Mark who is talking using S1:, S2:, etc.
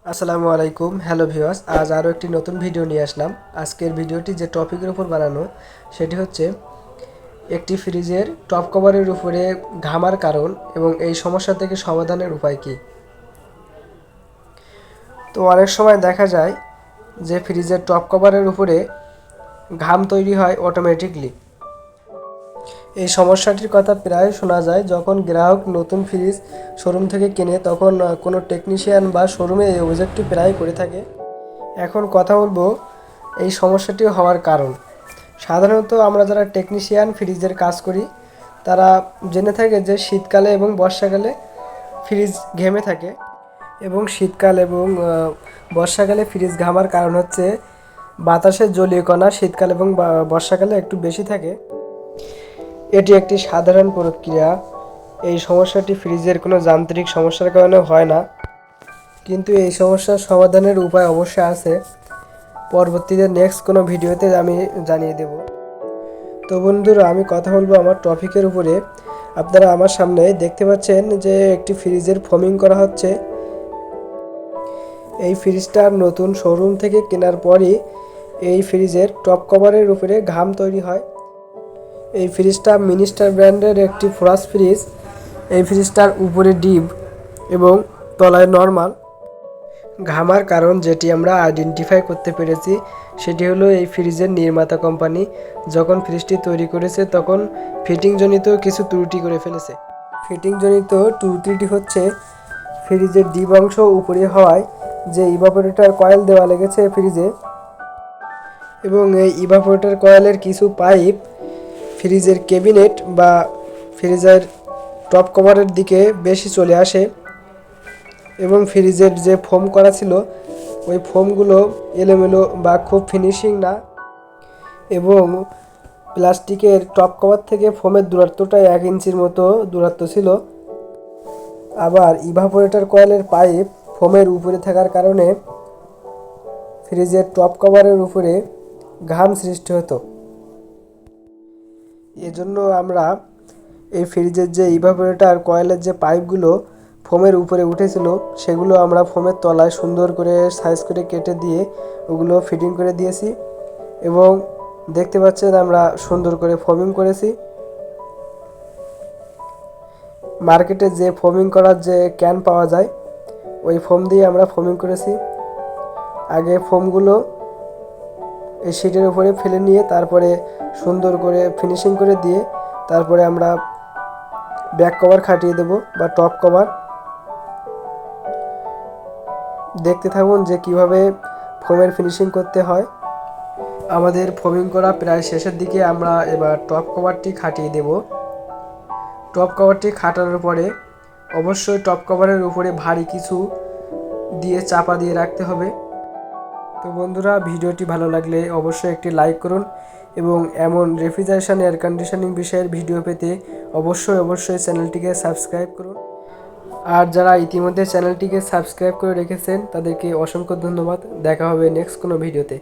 S1: আসসালামু আলাইকুম, hello viewers. আজ আরও একটি নতুন ভিডিও নিয়ে আসলাম। আজকের ভিডিওটি যে টপিকের উপর বানানো সেটি হচ্ছে একটি ফ্রিজের টপ কভারের উপরে ঘামার কারণ এবং এই সমস্যা থেকে সমাধানের উপায় কী। তো অনেক সময় দেখা যায় যে ফ্রিজের টপ কভারের উপরে ঘাম তৈরি হয় অটোমেটিকলি। এই সমস্যাটির কথা প্রায় শোনা যায় যখন গ্রাহক নতুন ফ্রিজ শোরুম থেকে কেনে, তখন কোনো টেকনিশিয়ান বা শোরুমে এই অভিযোগটি প্রায় করে থাকে। এখন কথা বলবো এই সমস্যাটি হওয়ার কারণ। সাধারণত আমরা যারা টেকনিশিয়ান ফ্রিজের কাজ করি তারা জেনে থাকে যে শীতকালে এবং বর্ষাকালে ফ্রিজ ঘেমে থাকে, এবং শীতকাল এবং বর্ষাকালে ফ্রিজ ঘামার কারণ হচ্ছে বাতাসের জলীয় কণা শীতকাল এবং বর্ষাকালে একটু বেশি থাকে। এটি একটি সাধারণ প্রক্রিয়া। এই সমস্যাটি ফ্রিজের কোনো যান্ত্রিক সমস্যার কারণে হয় না, কিন্তু এই সমস্যার সমাধানের উপায় অবশ্যই আছে। পরবর্তীতে নেক্সট কোনো ভিডিওতে আমি জানিয়ে দেব। তো বন্ধুরা, আমি কথা বলবো আমার টপিকের উপরে। আপনারা আমার সামনে দেখতে পাচ্ছেন যে একটি ফ্রিজের ফোমিং করা হচ্ছে। এই ফ্রিজটার নতুন শোরুম থেকে কেনার পরই এই ফ্রিজের টপ কভারের উপরে ঘাম তৈরি হয়। এই ফ্রিজটা মিনিস্টার ব্র্যান্ডের একটি ফ্রস্ট ফ্রিজ। এই ফ্রিজটার উপরে ডিপ এবং তলায় নর্মাল। ঘামার কারণ যেটি আমরা আইডেন্টিফাই করতে পেরেছি সেটি হলো এই ফ্রিজের নির্মাতা কোম্পানি যখন ফ্রিজটি তৈরি করেছে তখন ফিটিংজনিত কিছু ত্রুটি করে ফেলেছে। ফিটিংজনিত ত্রুটিটি হচ্ছে ফ্রিজের ডিপ অংশ উপরে হওয়ায় যে ইভাপোরেটর কয়েল দেওয়া লেগেছে ফ্রিজে, এবং এই ইভাপোরেটর কয়েলের কিছু পাইপ ফ্রিজের ক্যাবিনেট বা ফ্রিজের টপ কভারের দিকে বেশি চলে আসে, এবং ফ্রিজের যে ফোম করা ছিল ওই ফোমগুলো এলোমেলো বা খুব ফিনিশিং না, এবং প্লাস্টিকের টপ কভার থেকে ফোমের দূরত্বটা 1 ইঞ্চির মতো দূরত্ব ছিল। আবার ইভাপোরেটর কয়েলের পাইপ ফোমের উপরে থাকার কারণে ফ্রিজের টপ কভারের উপরে ঘাম সৃষ্টি হতো। এজন্য আমরা এই ফ্রিজের যে ইভাপোরেটর কয়েলের যে পাইপগুলো ফোমের উপরে উঠেছিল সেগুলো আমরা ফোমের তলায় সুন্দর করে সাইজ করে কেটে দিয়ে ওগুলো ফিটিং করে দিয়েছি, এবং দেখতে পাচ্ছেন আমরা সুন্দর করে ফোমিং করেছি। মার্কেটে যে ফোমিং করার যে ক্যান পাওয়া যায় ওই ফোম দিয়ে আমরা ফোমিং করেছি। আগে ফোমগুলো এই শিটের উপরে ফেলে নিয়ে তারপরে সুন্দর করে ফিনিশিং করে দিয়ে তারপরে আমরা ব্যাক কভার খাটিয়ে দেব বা টপ কভার। দেখতে থাকুন যে কিভাবে ফোমের ফিনিশিং করতে হয়। আমাদের ফোমিং করা প্রায় শেষের দিকে, আমরা এবার টপ কভারটি খাটিয়ে দেব। টপ কভারটি খাটানোর পরে অবশ্যই টপ কভারের উপরে ভারী কিছু দিয়ে চাপা দিয়ে রাখতে হবে। তো বন্ধুরা, ভিডিওটি ভালো লাগলে অবশ্যই একটি লাইক করুন, এবং এমন রেফ্রিজারেশন এয়ার কন্ডিশনিং বিষয়ের ভিডিও পেতে অবশ্যই চ্যানেলটিকে সাবস্ক্রাইব করুন। আর যারা ইতিমধ্যে চ্যানেলটিকে সাবস্ক্রাইব করে রেখেছেন তাদেরকে অসংখ্য ধন্যবাদ। দেখা হবে নেক্সট কোনো ভিডিওতে।